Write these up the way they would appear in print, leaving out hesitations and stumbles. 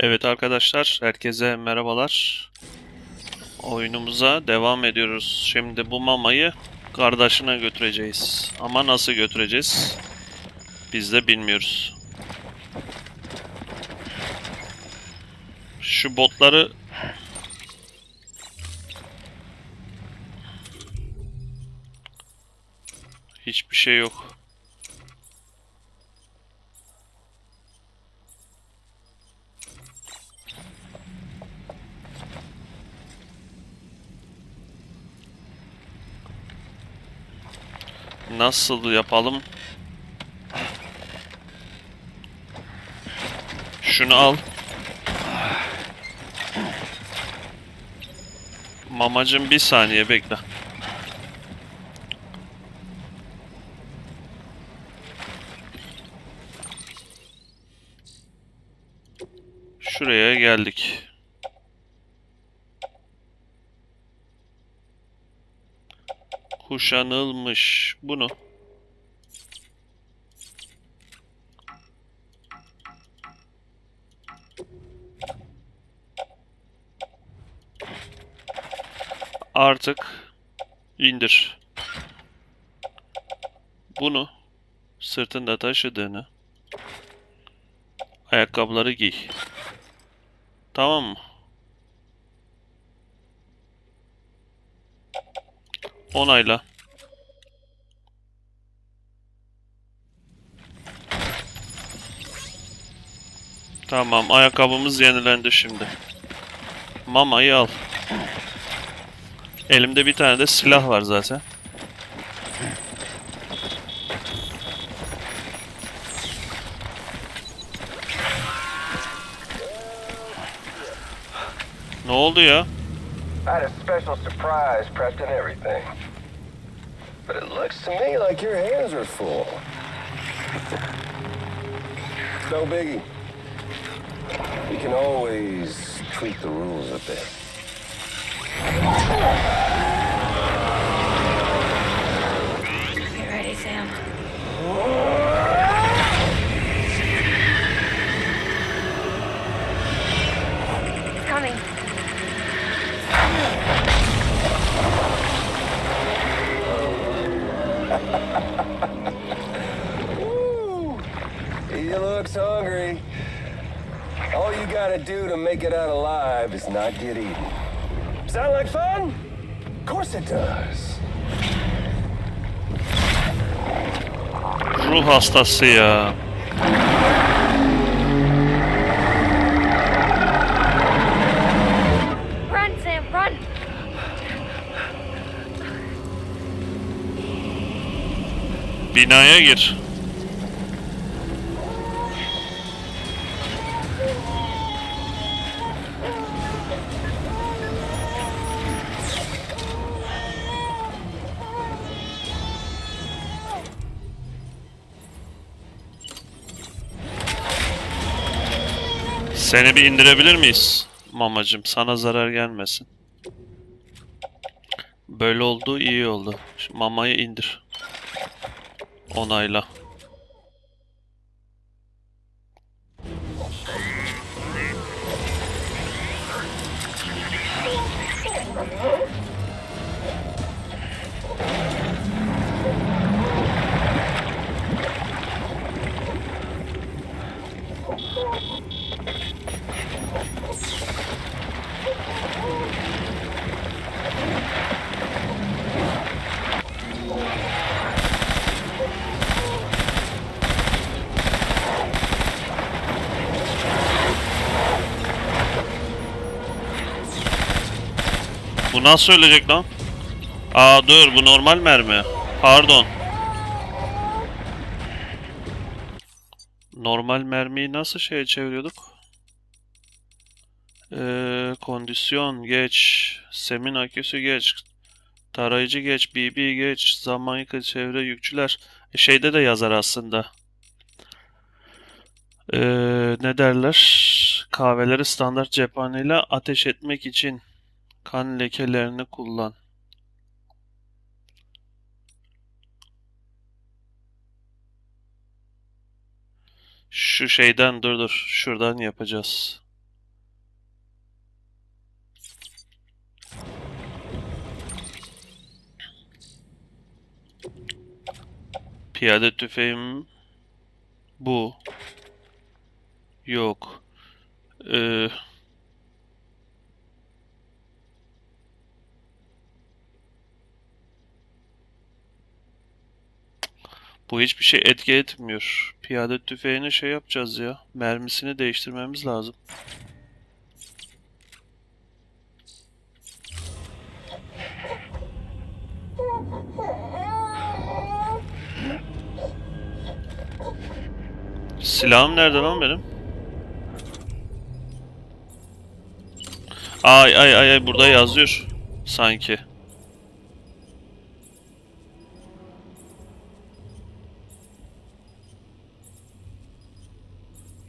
Evet arkadaşlar, herkese merhabalar. Oyunumuza devam ediyoruz. Şimdi bu mamayı kardeşine götüreceğiz. Ama nasıl götüreceğiz? Biz de bilmiyoruz. Şu botları... Hiçbir şey yok. Nasıl yapalım? Şunu al. Mamacım bir saniye bekle. Şuraya geldik. Kuşanılmış. Bunu. Artık indir. Bunu sırtında taşıdığını ayakkabıları giy. Tamam mı? Onayla. Tamam, ayakkabımız yenilendi şimdi. Mamayı al. Elimde bir tane de silah var zaten. Ne oldu ya? I had a special surprise prepped and everything. But it looks to me like your hands are full. No biggie. We can always tweak the rules a bit. You ready, Sam? It's coming. He looks hungry. All you gotta do to make it out alive is not get eaten. Sound like fun? Of course it does. Ruh hastası ya. Run, Sam, run! Binaya gir. Seni bir indirebilir miyiz? Mamacım, sana zarar gelmesin. Böyle oldu, iyi oldu. Şu mamayı indir. Onayla. Bu nasıl ölecek lan? Aa dur, bu normal mermi. Pardon. Normal mermiyi nasıl şeye çeviriyorduk? Kondisyon geç. Semin aküsü geç. Tarayıcı geç. BB geç. Zaman yıkı çevre yükçüler. Şeyde de yazar aslında. Ne derler? Kahveleri standart cephaneyle ateş etmek için kan lekelerini kullan. Şu şeyden dur. Şuradan yapacağız. Piyade tüfeğim bu. Yok. Ee, Bu hiçbir şey etki etmiyor. Piyade tüfeğini şey yapacağız ya. Mermisini değiştirmemiz lazım. Silahım nerede lan benim? Ay ay ay ay, burada yazıyor sanki.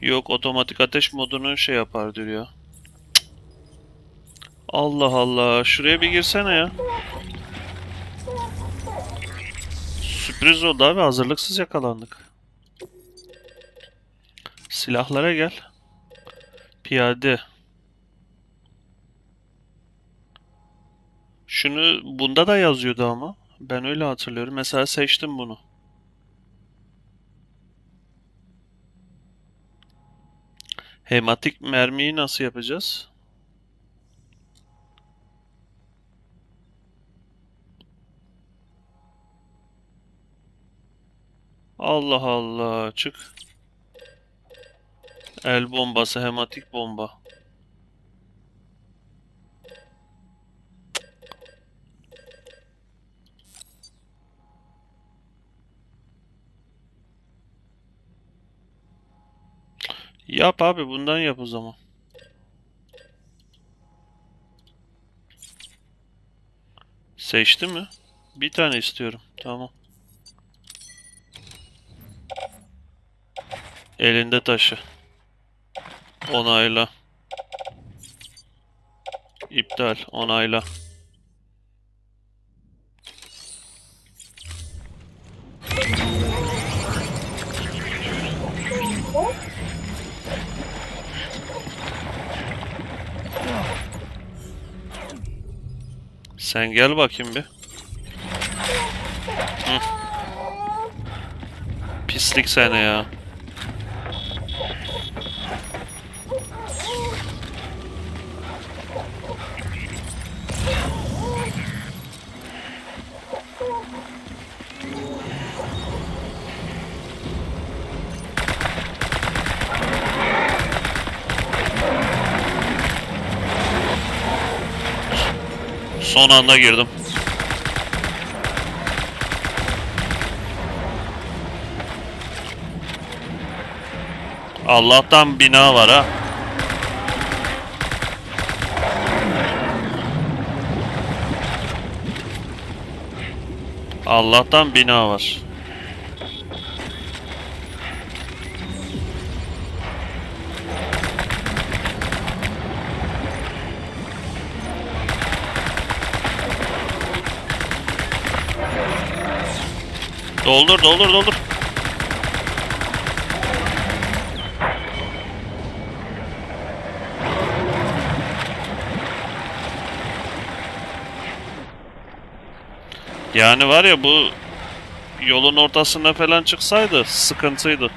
Yok, otomatik ateş modunu şey yapar diyor ya. Allah Allah, şuraya bir girsene ya. Sürpriz oldu abi, hazırlıksız yakalandık. Silahlara gel. Piyade. Şunu bunda da yazıyordu ama. Ben öyle hatırlıyorum. Mesela seçtim bunu. Hematik mermiyi nasıl yapacağız? Allah Allah, çık. El bombası, hematik bomba. Yap abi, bundan yap o zaman. Seçti mi? Bir tane istiyorum. Tamam. Elinde taşı. Onayla. İptal. Onayla. Sen gel bakayım bir. Hı. Pislik seni ya. Son anda girdim. Allah'tan bina var ha. Allah'tan bina var. Doldur doldur doldur. Yani var ya, bu yolun ortasına falan çıksaydı sıkıntıydı.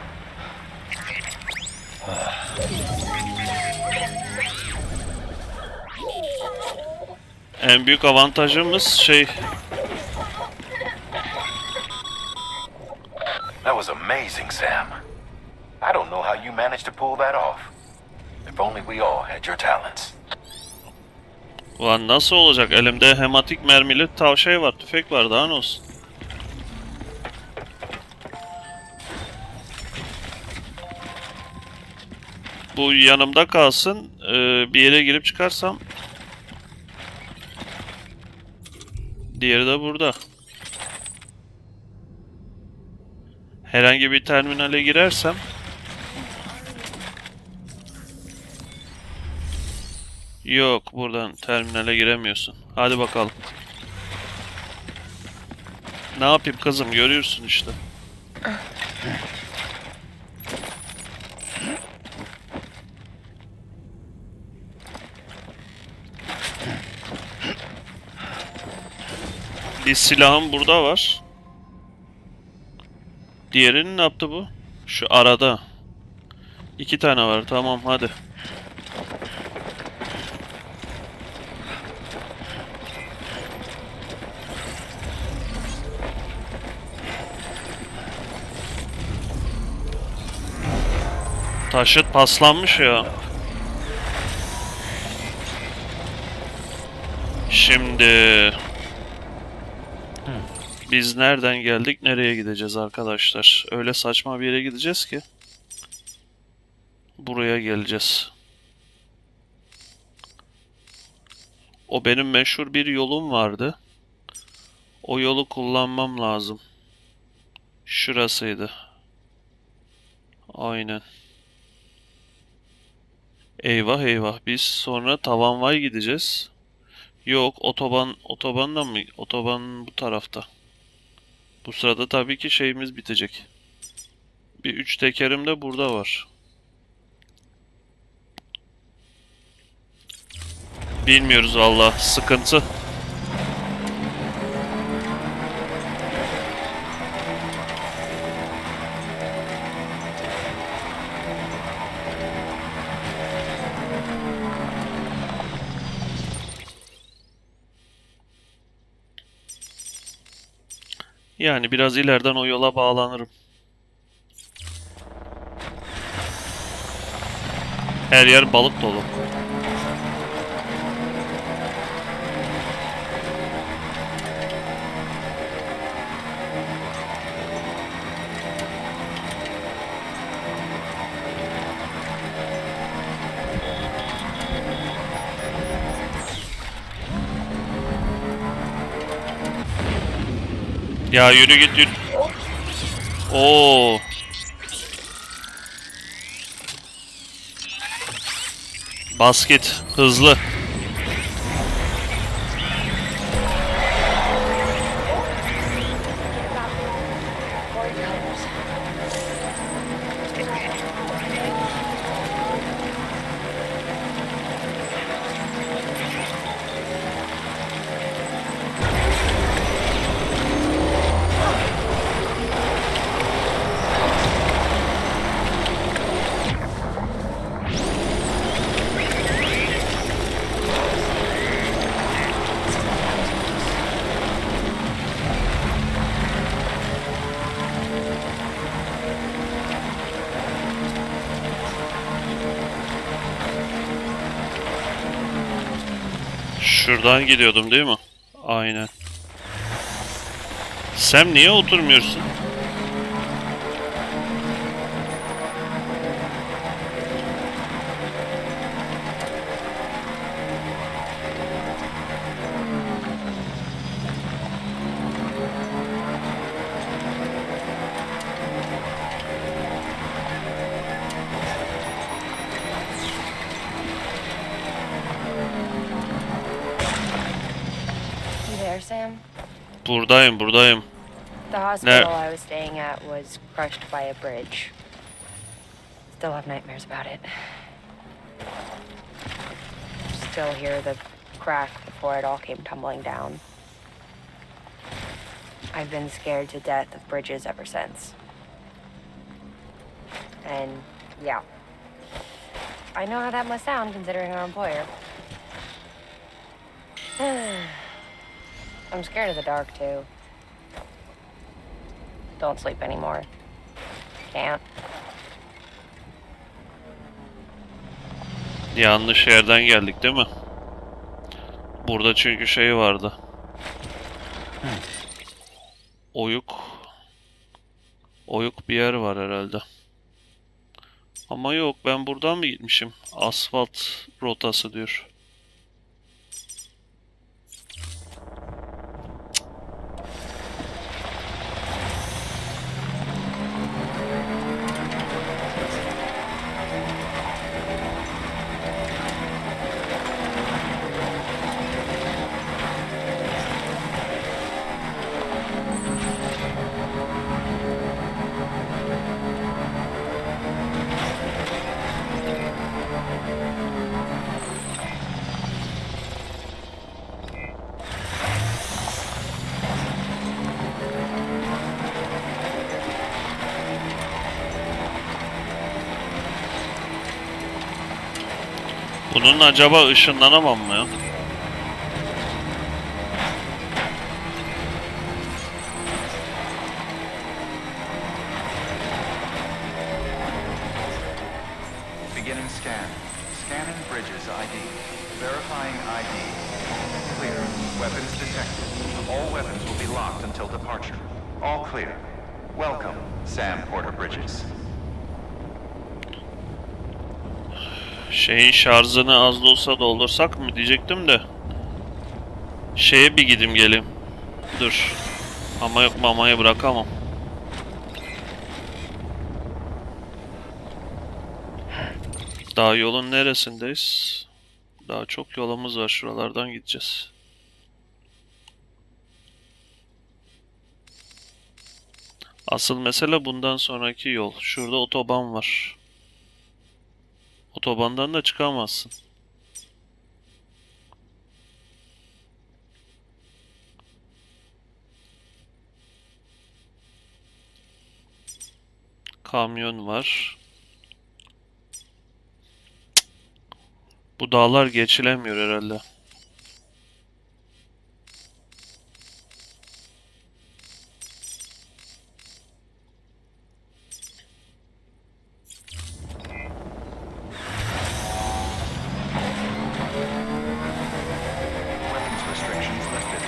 En büyük avantajımız şey... That was amazing, Sam. I don't know how you managed to pull that off. If only we all had your talents. Ulan nasıl olacak? Elimde hematik mermili şey var, tüfek var, daha ne olsun. Bu yanımda kalsın. Bir yere girip çıkarsam... Diğeri de burada. Herhangi bir terminale girersem... Yok, buradan terminale giremiyorsun. Hadi bakalım. Ne yapayım kızım, görüyorsun işte. Bir silahım burada var. Diğerini ne yaptı bu? Şu arada. 2 tane var. Tamam hadi. Taşıt paslanmış ya. Şimdi biz nereden geldik, nereye gideceğiz arkadaşlar? Öyle saçma bir yere gideceğiz ki buraya geleceğiz. O benim meşhur bir yolum vardı. O yolu kullanmam lazım. Şurasıydı. Aynen. Eyvah eyvah, biz sonra Tavanvay gideceğiz. Yok, otobandan mı? Otoban bu tarafta. Bu sırada tabii ki şeyimiz bitecek. Bir 3 tekerim de burada var. Bilmiyoruz valla, sıkıntı. Yani biraz ileriden o yola bağlanırım. Her yer balık dolu. Ya yürü git yürü. Oo. Bas git. Hızlı. Şuradan gidiyordum değil mi? Aynen. Sen niye oturmuyorsun? You there, Sam? Buradayım, buradayım. The hospital I was staying at was crushed by a bridge. Still have nightmares about it. Still hear the crack before it all came tumbling down. I've been scared to death of bridges ever since. And yeah, I know how that must sound considering our employer. I'm scared of the dark too. Don't sleep anymore. Can't. Yanlış yerden geldik değil mi? Burada çünkü şey vardı. Oyuk. Oyuk bir yer var herhalde. Ama yok, ben buradan mı gitmişim? Asfalt rotası diyor. Bunun acaba ışınlanamam mı ya? Beginning scan. Scanning bridges ID. Verifying ID. Clear. Weapons detected. All weapons will be locked until departure. All clear. Welcome, Sam Porter Bridges. Şeyin şarjını az da olsa doldursak mı diyecektim de. Şeye bir gideyim geleyim. Dur. Ama yok, mamayı bırakamam. Daha yolun neresindeyiz? Daha çok yolumuz var. Şuralardan gideceğiz. Asıl mesele bundan sonraki yol. Şurada otoban var. Otobandan da çıkamazsın. Kamyon var. Bu dağlar geçilemiyor herhalde. Weapons restrictions lifted.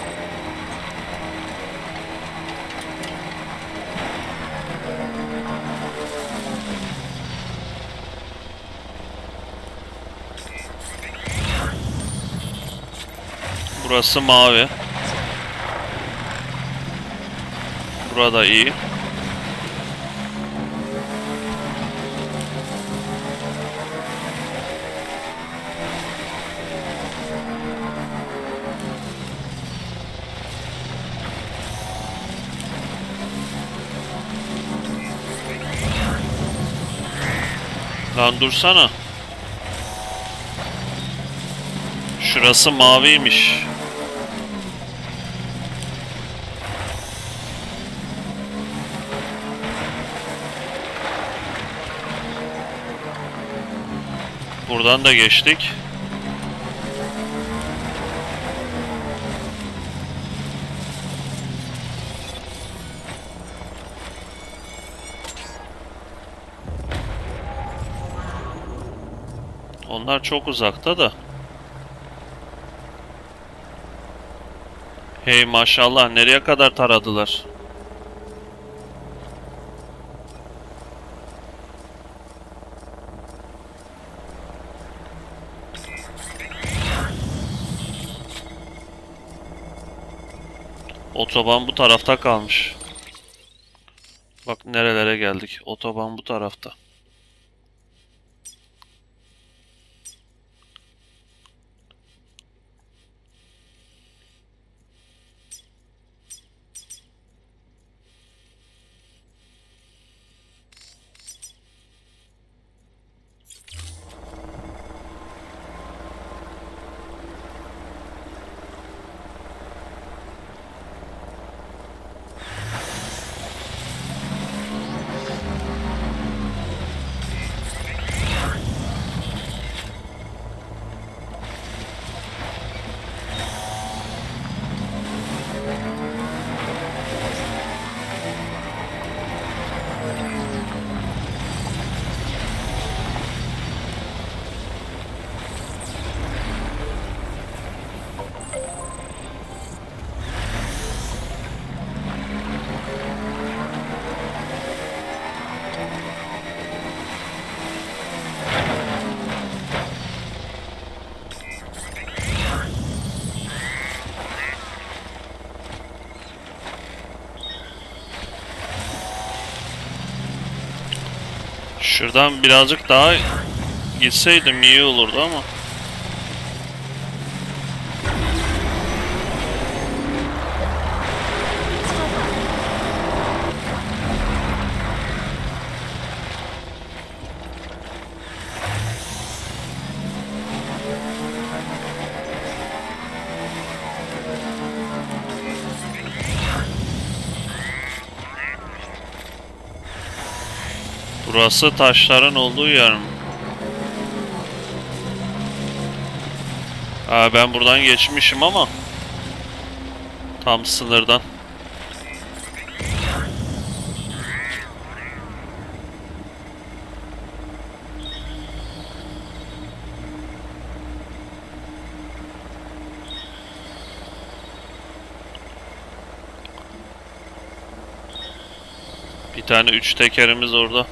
Burası mavi. Burada iyi. Lan dursana. Şurası maviymiş. Buradan da geçtik. Onlar çok uzakta da. Hey maşallah, nereye kadar taradılar? Otoban bu tarafta kalmış. Bak nerelere geldik. Otoban bu tarafta. Şuradan birazcık daha gitseydim iyi olurdu ama. Burası taşların olduğu yer mi? Ben buradan geçmişim ama tam sınırdan. Bir tane 3 tekerimiz orada.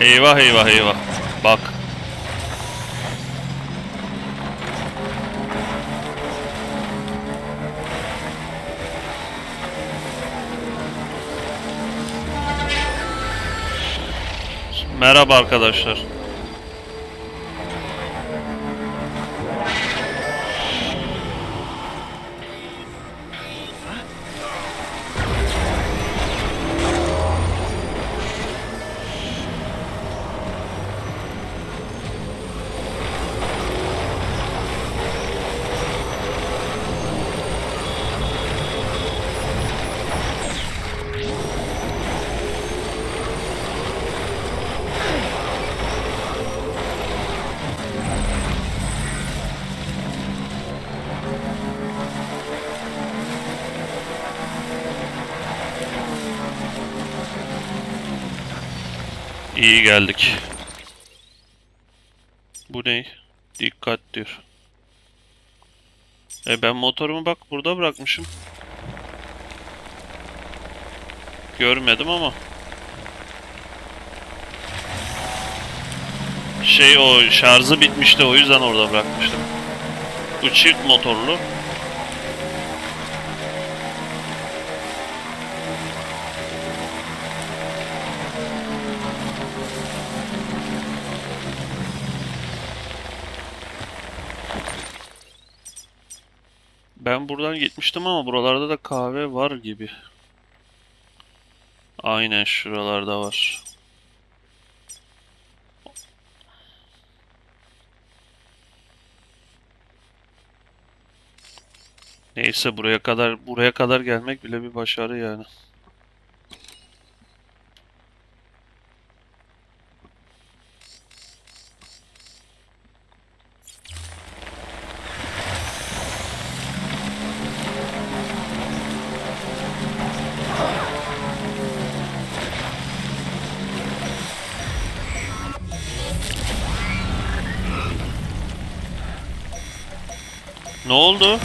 Eyvah eyvah eyvah. Bak. Merhaba arkadaşlar. İyi geldik. Bu ne? Dikkat diyor. Ben motorumu bak burada bırakmışım. Görmedim ama. O şarjı bitmişti, o yüzden orada bırakmıştım. Bu çift motorlu. Ben buradan gitmiştim ama buralarda da kahve var gibi. Aynen şuralarda var. Neyse buraya kadar gelmek bile bir başarı yani. Ne oldu?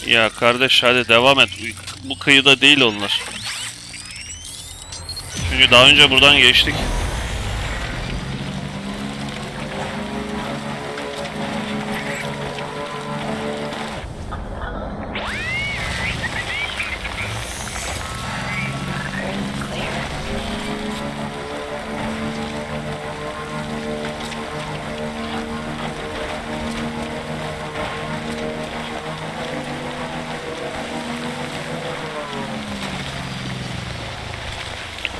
Ya kardeş hadi devam et. Bu kıyıda değil onlar. Çünkü daha önce buradan geçtik.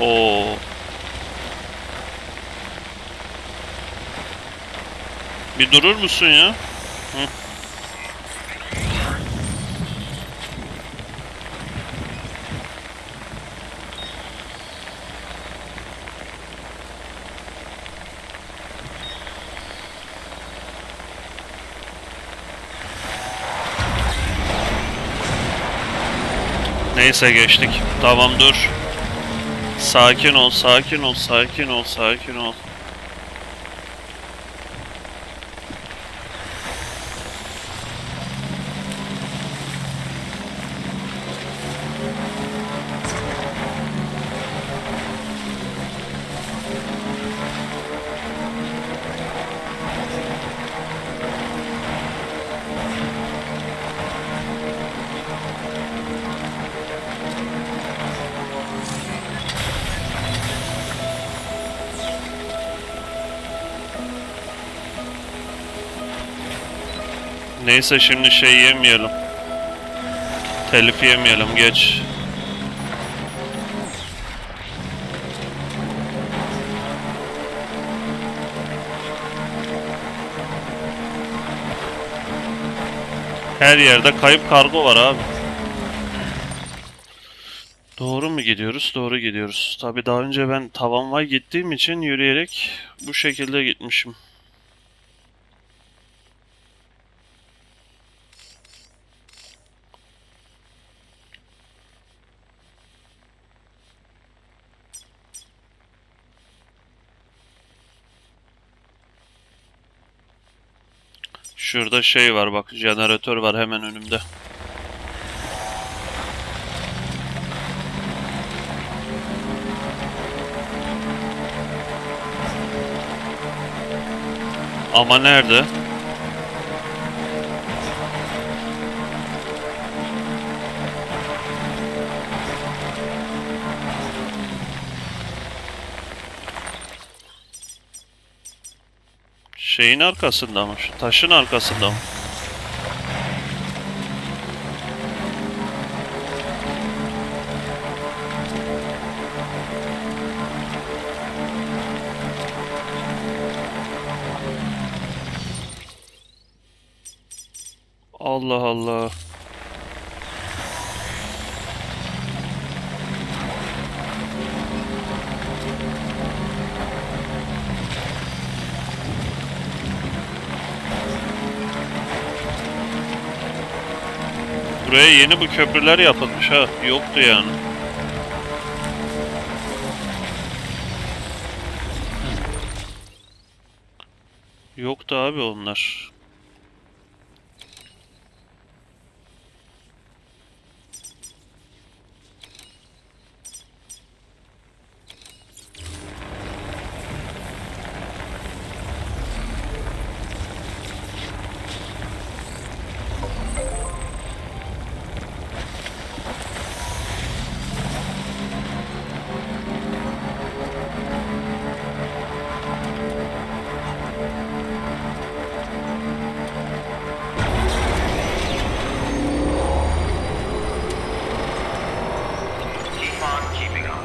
Oo. Bir durur musun ya? Hı. Neyse geçtik. Tamam dur. Sakin ol, sakin ol, sakin ol, sakin ol. Neyse şimdi şey yemeyelim. Telif yemeyelim, geç. Her yerde kayıp kargo var abi. Doğru mu gidiyoruz? Doğru gidiyoruz. Tabi daha önce ben tavanvay gittiğim için yürüyerek bu şekilde gitmişim. Şurada şey var bak, jeneratör var hemen önümde. Ama nerede? Şeyin arkasında mı? Şu taşın arkasında mı? Allah Allah. Buraya yeni bu köprüler yapılmış ha. Yoktu yani. Yoktu abi onlar. Keep on keeping on.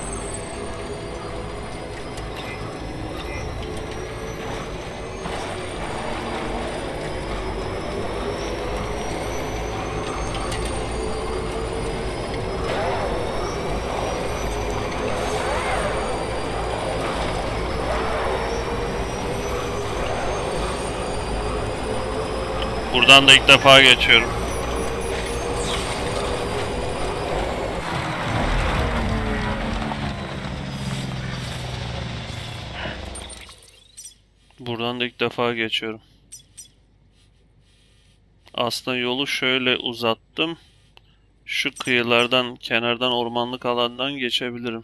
Buradan da ilk defa geçiyorum. Buradan da ilk defa geçiyorum. Aslında yolu şöyle uzattım. Şu kıyılardan, kenardan, ormanlık alandan geçebilirim.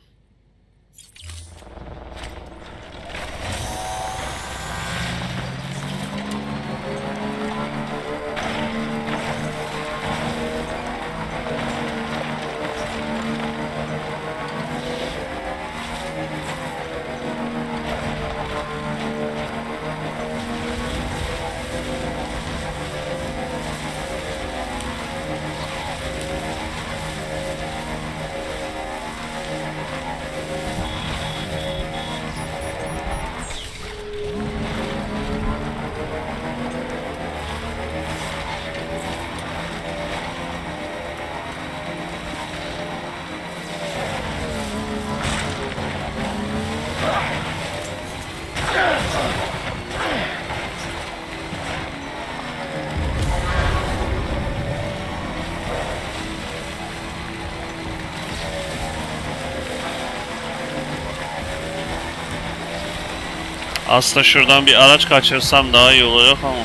Aslında şuradan bir araç kaçırsam daha iyi olacak ama.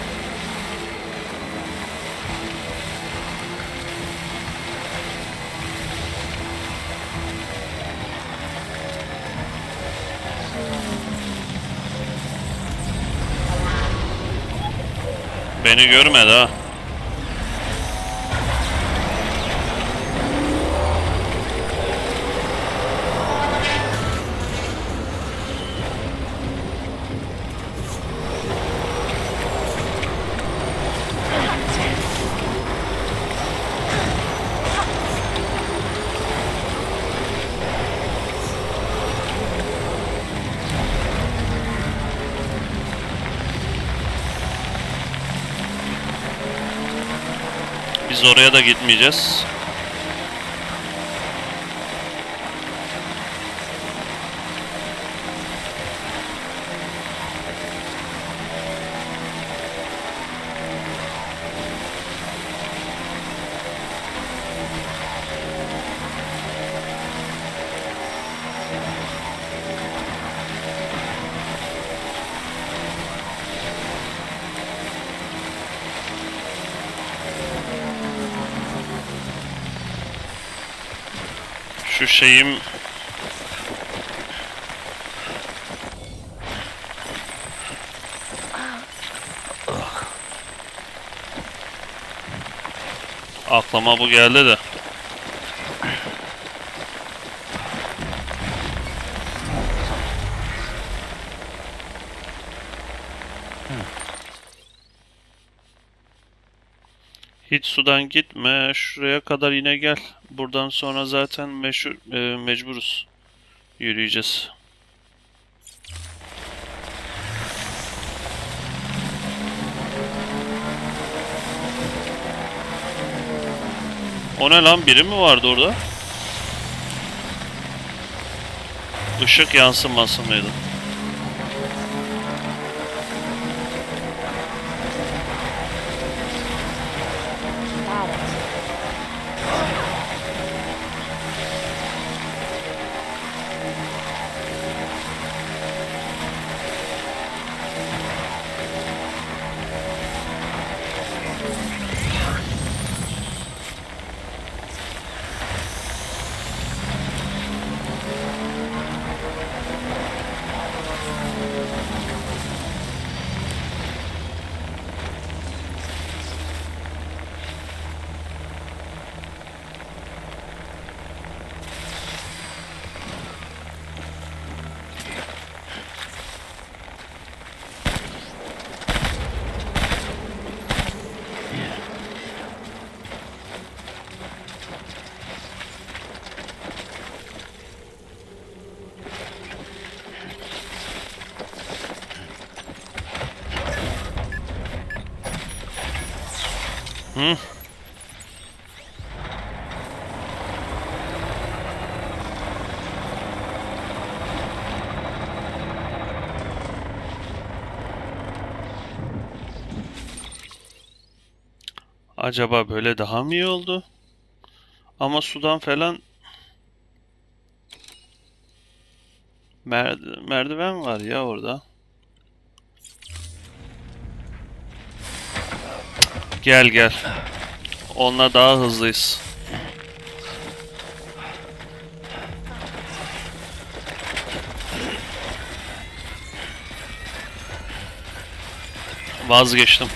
Beni görmedi ha. Biz oraya da gitmeyeceğiz. Şu şeyim aklıma bu geldi de. Hiç sudan gitme. Şuraya kadar yine gel. Buradan sonra zaten mecburuz. Yürüyeceğiz. O ne lan? Biri mi vardı orada? Işık yansıması mıydı? Hı? Acaba böyle daha mı iyi oldu? Ama sudan falan merdiven var ya orada. Gel gel. Onunla daha hızlıyız. Vazgeçtim.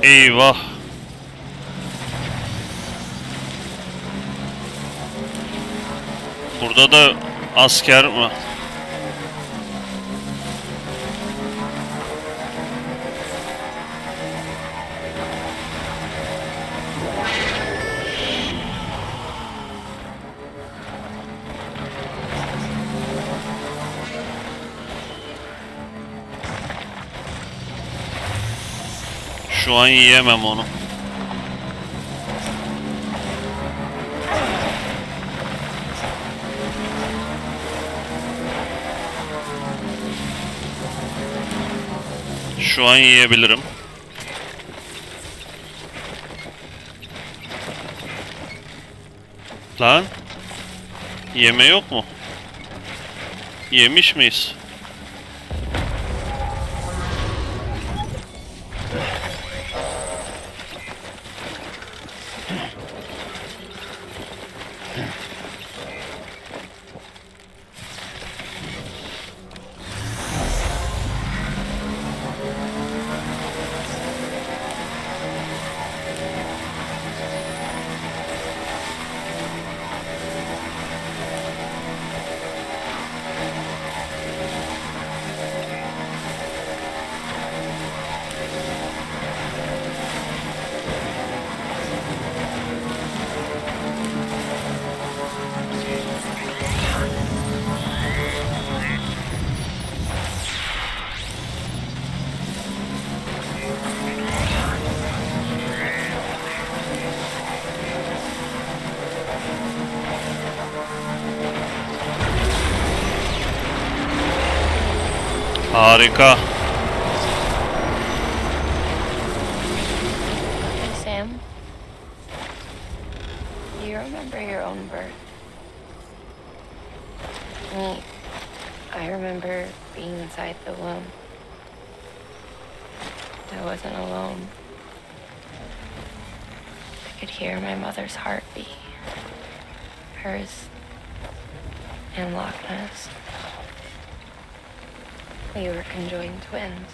Eyvah. Burada da asker mi? Şu an yiyemem onu. Şu an yiyebilirim. Lan. Yeme yok mu? Yemiş miyiz? Harika. Hey, Sam. Do you remember your own birth? Me, I remember being inside the womb. I wasn't alone. I could hear my mother's heartbeat. Hers and Loch Ness. We were conjoined twins.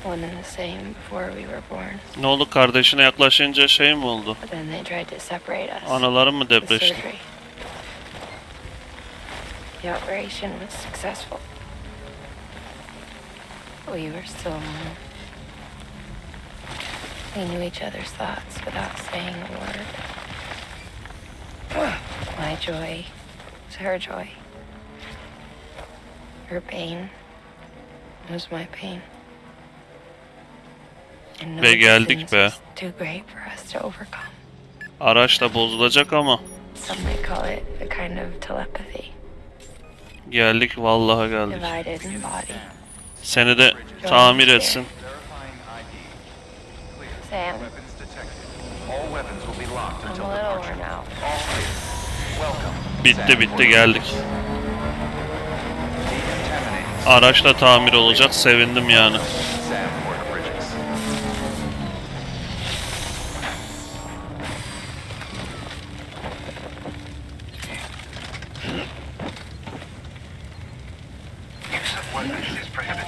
One and the same before we were born. Ne oldu, kardeşine yaklaşınca şey mi oldu? But then they tried to separate us. Anaların mı with depreşti? surgery. The operation was successful. We were still alone. We knew each other's thoughts without saying a word. My joy was her joy. Her pain was my pain. And no Ve geldik distance be. was too great for us to overcome. Araç da bozulacak ama Some might call it a kind of telepathy. geldik, vallahi geldik. Divided in body. Seni de tamir etsin. Verifying ID. Clear. Sam, Weapons detected. All weapons will be locked I'm until a little departure. worn out. All clear. Welcome. Bitti Sam. bitti, geldik. Decontaminating. Araç da tamir olacak, sevindim yani. Sam Porter Bridges. Use of weapons is prohibited.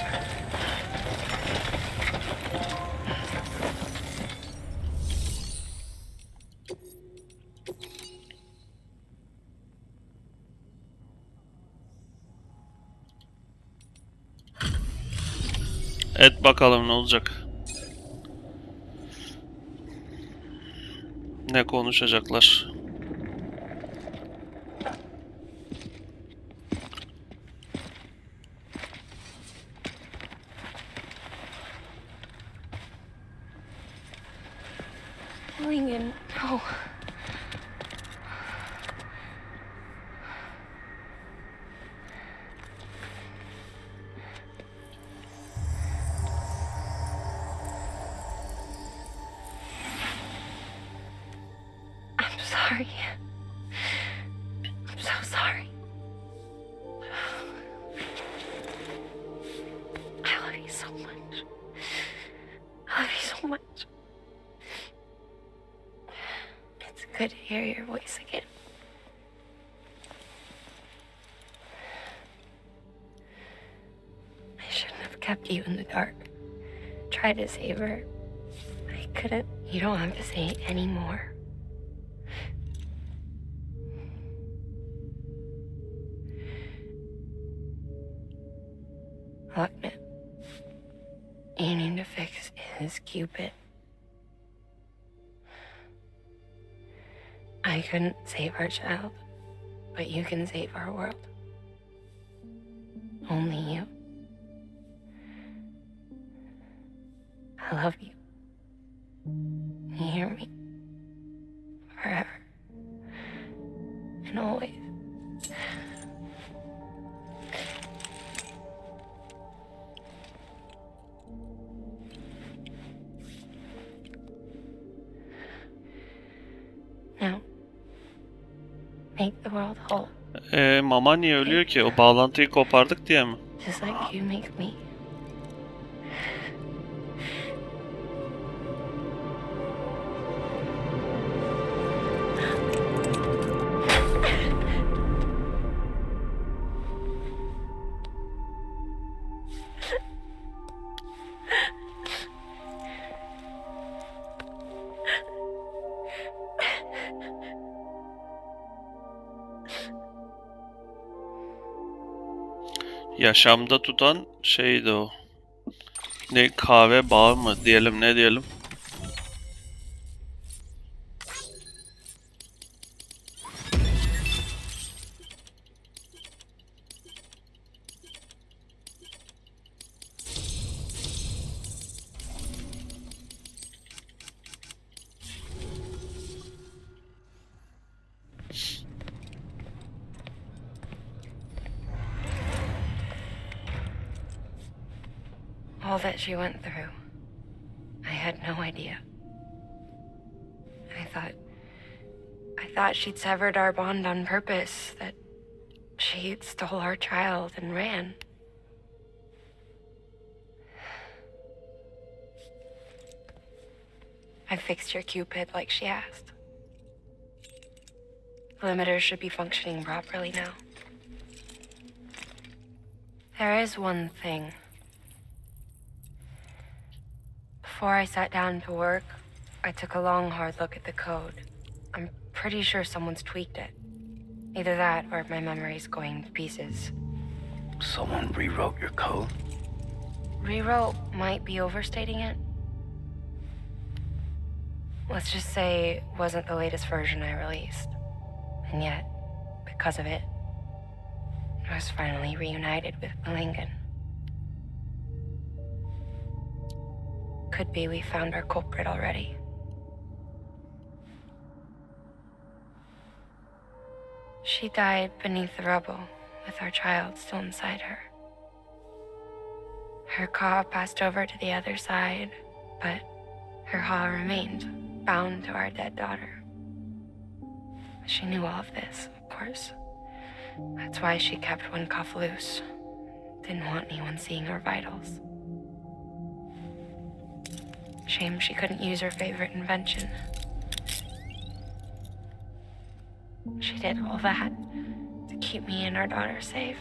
Et bakalım ne olacak. Ne konuşacaklar? Lincoln, no. I'm sorry. I'm so sorry. I love you so much. I love you so much. It's good to hear your voice again. I shouldn't have kept you in the dark. Tried to save her. I couldn't. You don't have to say it anymore. Look, man. You need to fix his Cupid. I couldn't save our child, but you can save our world. Only you. I love you. You hear me? Forever. And always. Now, make the world whole, Mama niye ölüyor ki? O bağlantıyı kopardık diye mi? just like you make me. Yaşamda tutan şeydi o. Ne, kahve bağı mı diyelim, ne diyelim? all that she went through. I had no idea. I thought she'd severed our bond on purpose, that she stole our child and ran. I fixed your Cupid like she asked. The limiter should be functioning properly now. There is one thing. Before I sat down to work, I took a long, hard look at the code. I'm pretty sure someone's tweaked it. Either that or my memory's going to pieces. Someone rewrote your code? Rewrote might be overstating it. Let's just say it wasn't the latest version I released. And yet, because of it, I was finally reunited with Malingan. Could be we found our culprit already. She died beneath the rubble, with our child still inside her. Her Ka passed over to the other side, but her Ha remained, bound to our dead daughter. She knew all of this, of course. That's why she kept one cuff loose. Didn't want anyone seeing her vitals. Shame she couldn't use her favorite invention. She did all that to keep me and our daughter safe.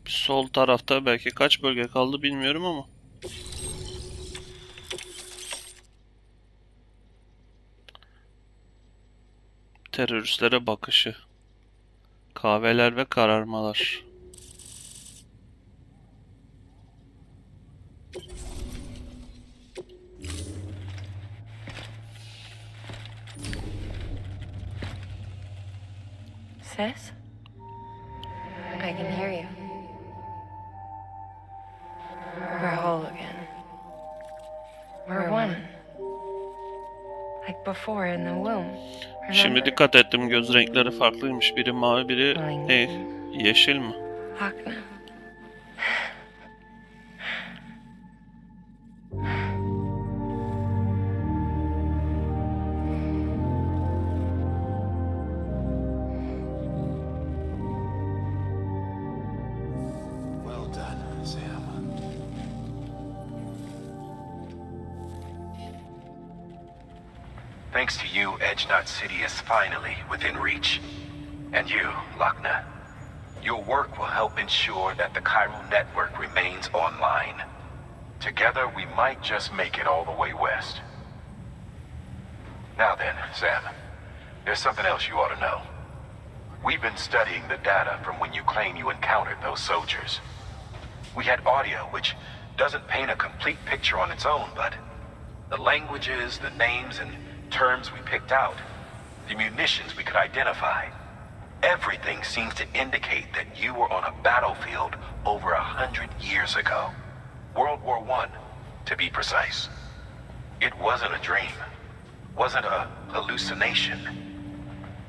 Sol tarafta belki kaç bölge kaldı bilmiyorum ama. Teröristlere bakışı. Kahveler ve kararmalar. Sis? I can hear you. We're whole again. We're one. Like before in the womb. Şimdi Remember? dikkat ettim, göz renkleri farklıymış. Biri mavi, biri yeşil mi? Hakna. Well done, Sam. Thanks to you, Edgenut City is finally within reach. And you, Lochna. Your work will help ensure that the chiral network remains online. Together, we might just make it all the way west. Now then, Sam, there's something else you ought to know. We've been studying the data from when you claim you encountered those soldiers. We had audio which doesn't paint a complete picture on its own, but the languages, the names, and terms we picked out, the munitions we could identify, everything seems to indicate that you were on a battlefield over 100 years ago. World War I, to be precise. It wasn't a dream. Wasn't a hallucination.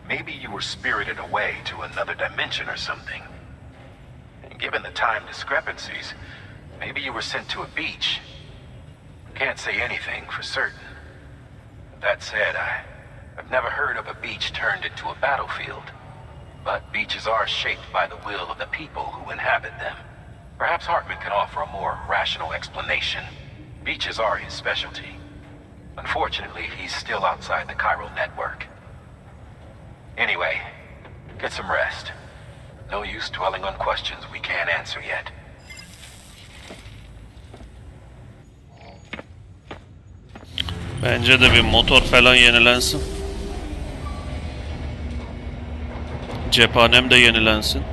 Maybe you were spirited away to another dimension or something. And given the time discrepancies, maybe you were sent to a beach. Can't say anything for certain. That said, I've never heard of a beach turned into a battlefield. But beaches are shaped by the will of the people who inhabit them. Perhaps Hartman can offer a more rational explanation. Beaches are his specialty. Unfortunately, he's still outside the chiral network. Anyway, Get some rest. No use dwelling on questions we can't answer yet. Bence de bir motor falan yenilensin. Cephanem de yenilensin.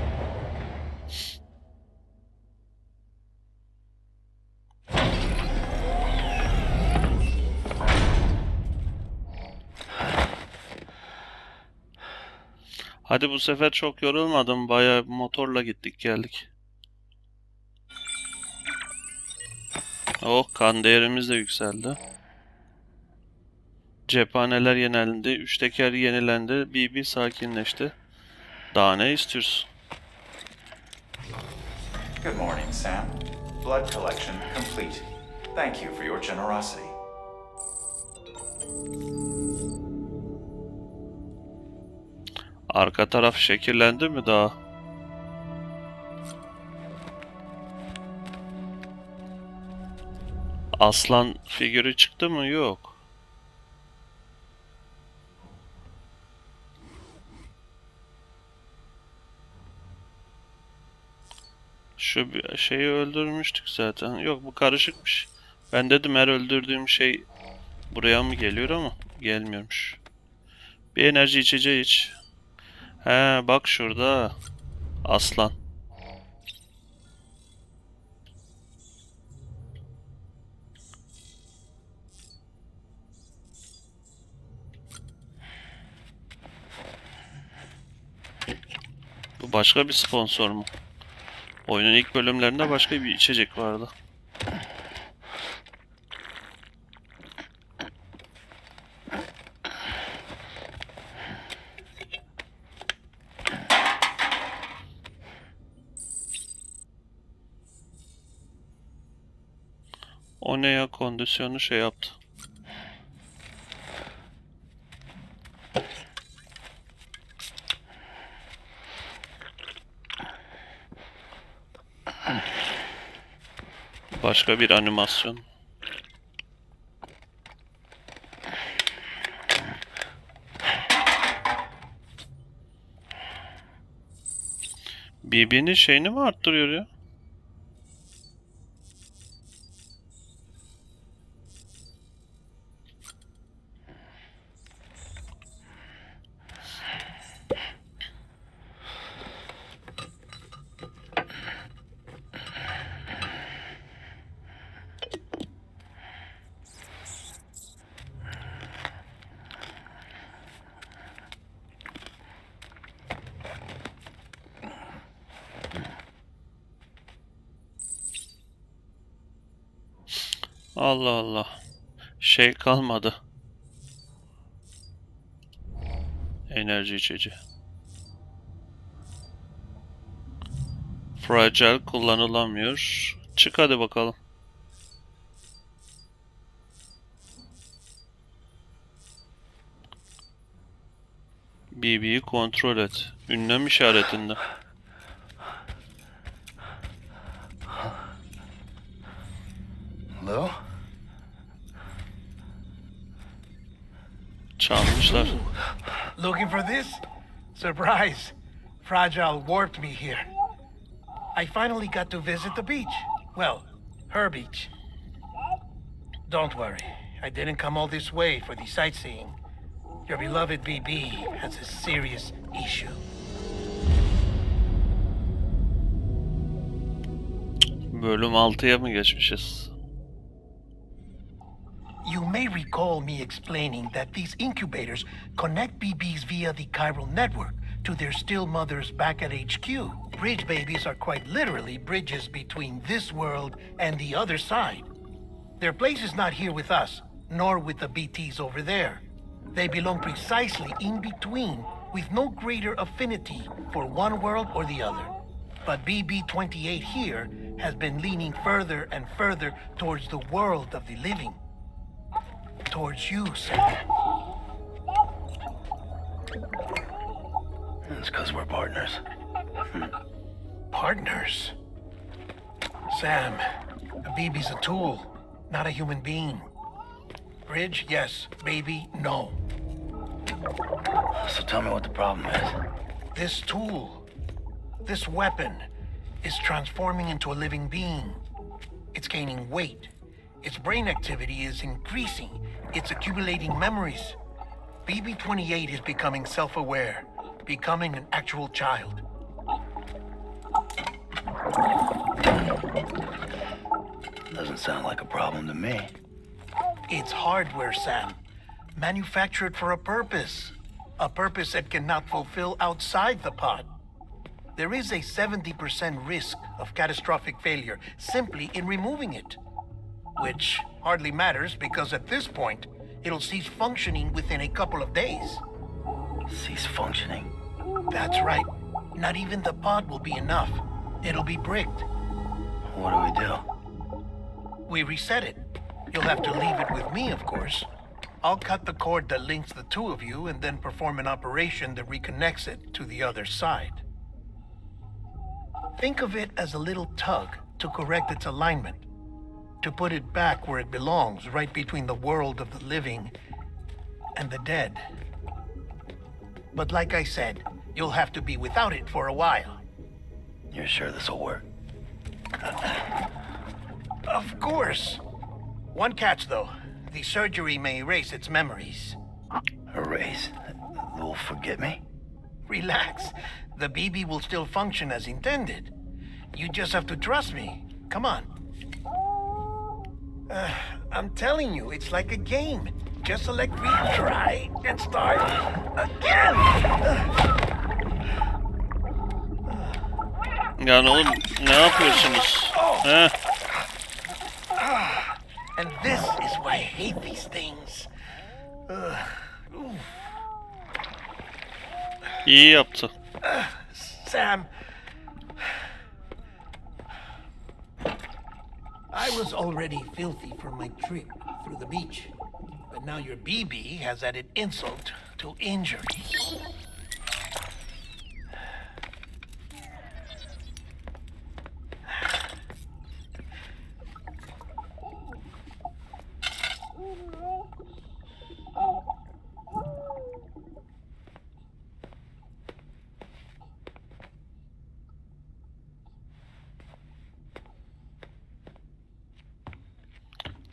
Hadi bu sefer çok yorulmadım. Bayağı motorla gittik geldik. Oh, kan değerimiz de yükseldi. Cephaneler yenilendi. 3 teker yenilendi. BB sakinleşti. Daha ne istiyorsun? Good morning, Sam. Blood collection complete. Thank you for your generosity. Arka taraf şekillendi mi daha? Aslan figürü çıktı mı? Yok. Şu bir şeyi öldürmüştük zaten. Yok, bu karışıkmış. Ben dedim her öldürdüğüm şey buraya mı geliyor ama gelmiyormuş. Bir enerji içeceği iç. He bak şurada. Aslan. Bu başka bir sponsor mu? Oyunun ilk bölümlerinde başka bir içecek vardı. O ne ya, kondisyonu şey yaptı. Başka bir animasyon. BB'nin şeyini mi arttırıyor ya? Allah Allah. Şey kalmadı. Enerji içeceği. Fragile kullanılamıyor. Çık hadi bakalım. BB'yi kontrol et. Ünlem işaretinde. Hello? Çalmışlar. Looking for this? Surprise! Fragile warped me here. I finally got to visit the beach. Well, her beach. Don't worry, I didn't come all this way for the sightseeing. Your beloved BB has a serious issue. Bölüm 6'ya mı geçmişiz? You may recall me explaining that these incubators connect BBs via the chiral network to their still mothers back at HQ. Bridge babies are quite literally bridges between this world and the other side. Their place is not here with us, nor with the BTs over there. They belong precisely in between, with no greater affinity for one world or the other. But BB-28 here has been leaning further and further towards the world of the living. Towards you, Sam. It's because we're partners. Partners? Sam, a BB's a tool, not a human being. Bridge, yes. Baby, no. So tell me what the problem is. This tool, this weapon, is transforming into a living being. It's gaining weight. Its brain activity is increasing. It's accumulating memories. BB-28 is becoming self-aware, becoming an actual child. Doesn't sound like a problem to me. It's hardware, Sam. Manufactured for a purpose. A purpose it cannot fulfill outside the pod. There is a 70% risk of catastrophic failure simply in removing it. Which hardly matters because at this point, it'll cease functioning within a couple of days. Cease functioning? That's right. Not even the pod will be enough. It'll be bricked. What do we do? We reset it. You'll have to leave it with me, of course. I'll cut the cord that links the two of you and then perform an operation that reconnects it to the other side. Think of it as a little tug to correct its alignment, to put it back where it belongs, right between the world of the living and the dead. But like I said, you'll have to be without it for a while. You're sure this'll work? Of course. One catch, though. The surgery may erase its memories. Erase? They'll forget me? Relax. The BB will still function as intended. You just have to trust me. Come on. I'm telling you, it's like a game. Just select retry and start again. Yani oğlum ne yapıyorsunuz? He? And this is why I hate these things. İyi yaptı. Sam, I was already filthy from my trip through the beach, but now your BB has added insult to injury.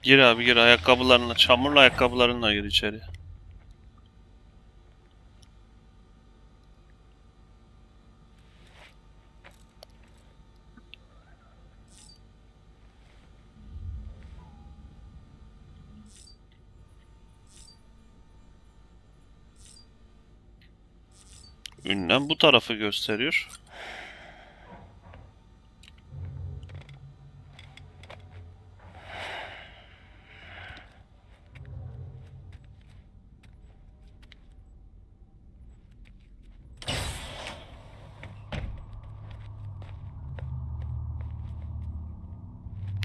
Gir abi gir ayakkabılarınla, çamurlu ayakkabılarınla gir içeri. Ünlem bu tarafı gösteriyor.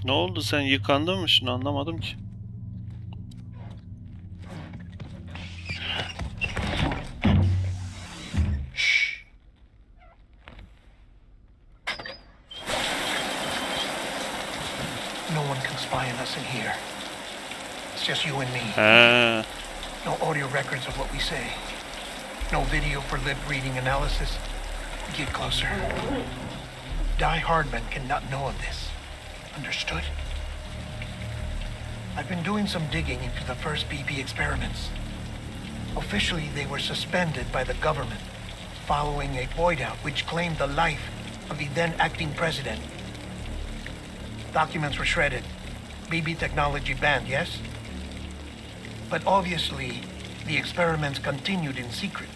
Ne oldu, sen yıkandın mı şimdi, anlamadım ki. No one can spy on us in here. It's just you and me. He. No audio records of what we say. No video for lip reading analysis. Get closer. Die Hardman cannot know of this. Understood? I've been doing some digging into the first BB experiments. Officially, they were suspended by the government following a void-out which claimed the life of the then acting president. Documents were shredded. BB technology banned, yes? But obviously, the experiments continued in secret,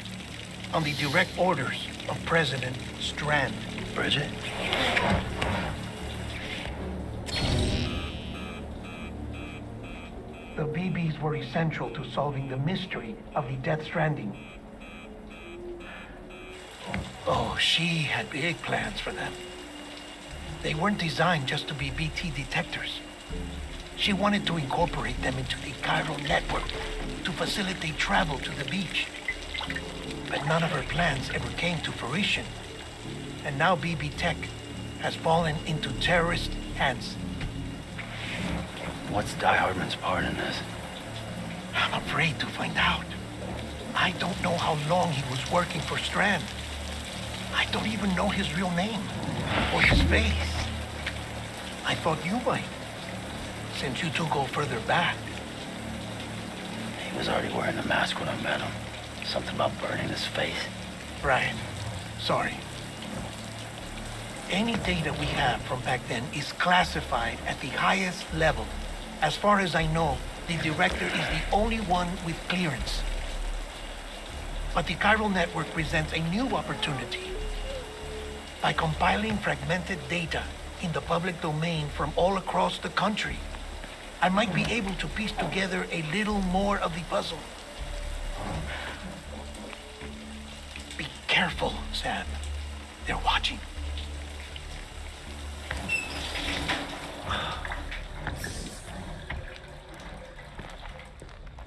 on the direct orders of President Strand. Bridget? The BBs were essential to solving the mystery of the Death Stranding. Oh, she had big plans for them. They weren't designed just to be BT detectors. She wanted to incorporate them into the chiral network to facilitate travel to the beach. But none of her plans ever came to fruition. And now BB Tech has fallen into terrorist hands. What's Die Hardman's part in this? I'm afraid to find out. I don't know how long he was working for Strand. I don't even know his real name or his face. I thought you might, since you two go further back. He was already wearing the mask when I met him. Something about burning his face. Right. Sorry. Any data we have from back then is classified at the highest level. As far as I know, the director is the only one with clearance. But the chiral network presents a new opportunity. By compiling fragmented data in the public domain from all across the country, I might be able to piece together a little more of the puzzle. Be careful, Sam. They're watching.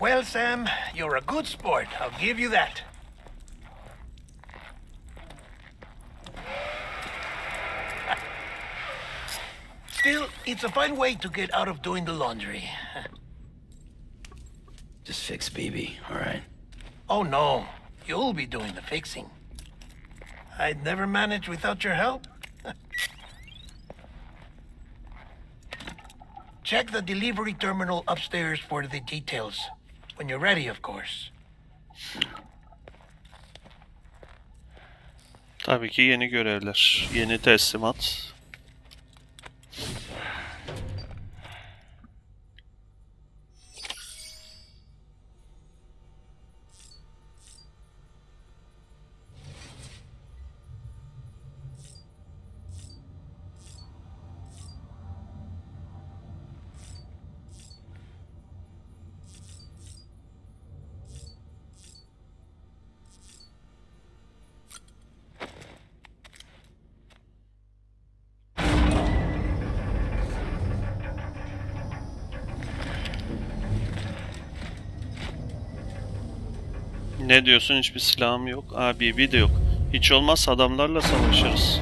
Well, Sam, you're a good sport. I'll give you that. Still, it's a fine way to get out of doing the laundry. Just fix BB, all right? Oh, no. You'll be doing the fixing. I'd never manage without your help. Check the delivery terminal upstairs for the details. When you're ready, of course. Tabii ki yeni görevler, yeni teslimat. Ne diyorsun? Hiçbir silahım yok. BB de yok. Hiç olmazsa adamlarla savaşırız.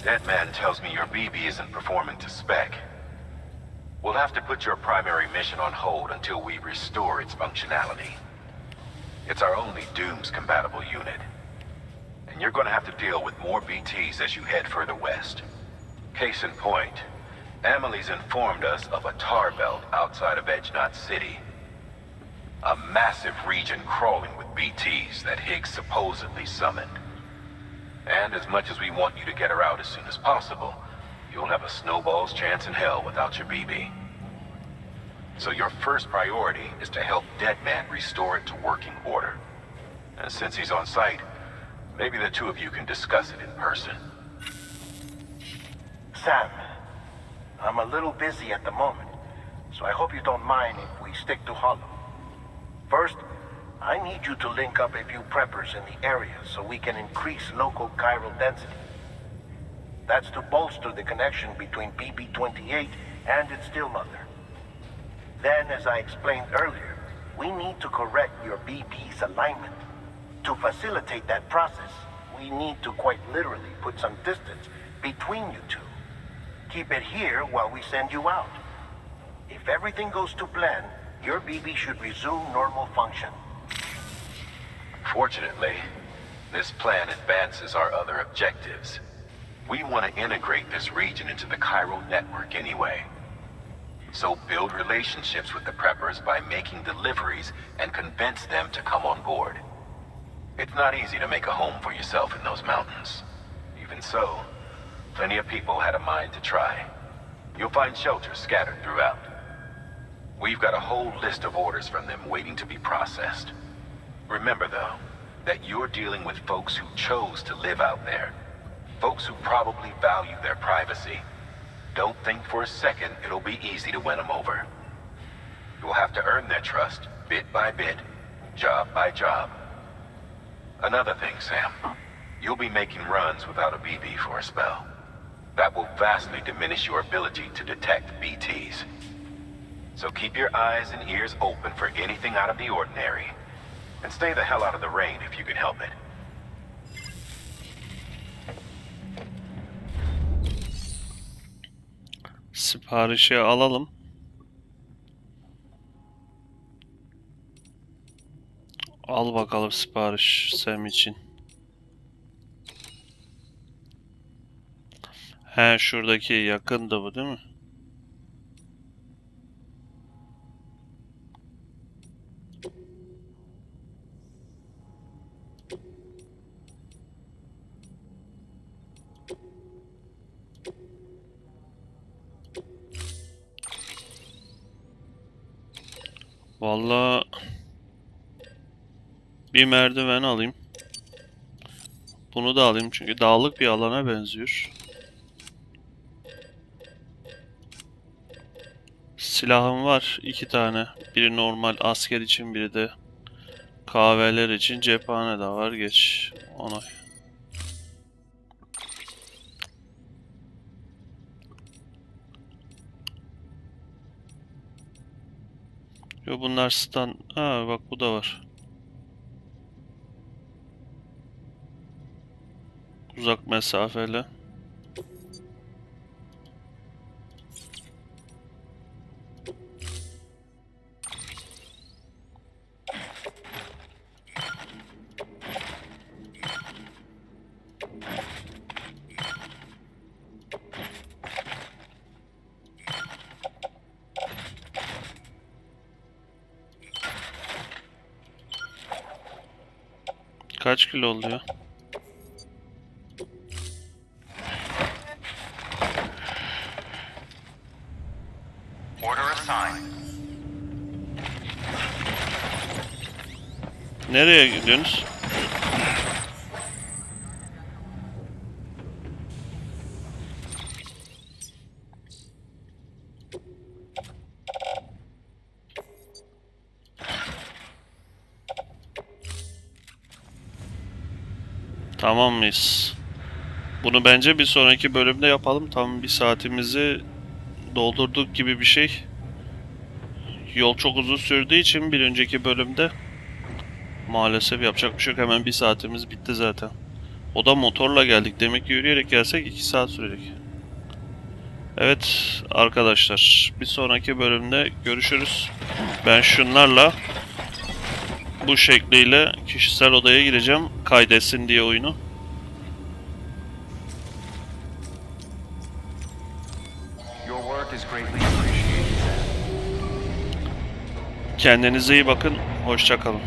That man tells me your BB isn't performing to spec. We'll have to put your primary mission on hold until we restore its functionality. It's our only Dooms-compatible unit. And you're going to have to deal with more BTs as you head further west. Case in point, Amelie's informed us of a tar belt outside of Edgenot City. A massive region crawling with BTs that Higgs supposedly summoned. And as much as we want you to get her out as soon as possible, you'll have a snowball's chance in hell without your BB. So your first priority is to help Deadman restore it to working order. And since he's on site, maybe the two of you can discuss it in person. Sam, I'm a little busy at the moment, so I hope you don't mind if we stick to Hollow. First, I need you to link up a few preppers in the area so we can increase local chiral density. That's to bolster the connection between BB-28 and its stillmother. Then, as I explained earlier, we need to correct your BB's alignment. To facilitate that process, we need to quite literally put some distance between you two. Keep it here while we send you out. If everything goes to plan, your BB should resume normal function. Fortunately, this plan advances our other objectives. We want to integrate this region into the chiral network anyway. So build relationships with the preppers by making deliveries and convince them to come on board. It's not easy to make a home for yourself in those mountains. Even so, plenty of people had a mind to try. You'll find shelters scattered throughout. We've got a whole list of orders from them waiting to be processed. Remember, though, that you're dealing with folks who chose to live out there. Folks who probably value their privacy. Don't think for a second it'll be easy to win them over. You'll have to earn their trust, bit by bit, job by job. Another thing, Sam. You'll be making runs without a BB for a spell. That will vastly diminish your ability to detect BTs. So keep your eyes and ears open for anything out of the ordinary, And stay the hell out of the rain if you can help it. Siparişi alalım. Al bakalım sipariş Sam için. He, şuradaki yakındı bu değil mi? Vallahi bir merdiven alayım. Bunu da alayım çünkü dağlık bir alana benziyor. Silahım var 2 tane. Biri normal asker için, biri de kahveler için. Cephane de var. Geç. Onay. Yo, bunlar stand. Ha bak, bu da var. Uzak mesafeli. Kaç kilo oluyor? Order assigned. Nereye gidiyorsunuz? Tamam mıyız? Bunu bence bir sonraki bölümde yapalım. Tam bir saatimizi doldurduk gibi bir şey. Yol çok uzun sürdüğü için bir önceki bölümde maalesef yapacak bir şey yok. Hemen bir saatimiz bitti zaten. O da motorla geldik. Demek ki yürüyerek gelsek 2 saat sürecek. Evet arkadaşlar, bir sonraki bölümde görüşürüz. Ben şunlarla bu şekliyle kişisel odaya gireceğim. Kaydetsin diye oyunu. Your work is greatly appreciated. Kendinize iyi bakın. Hoşça kalın.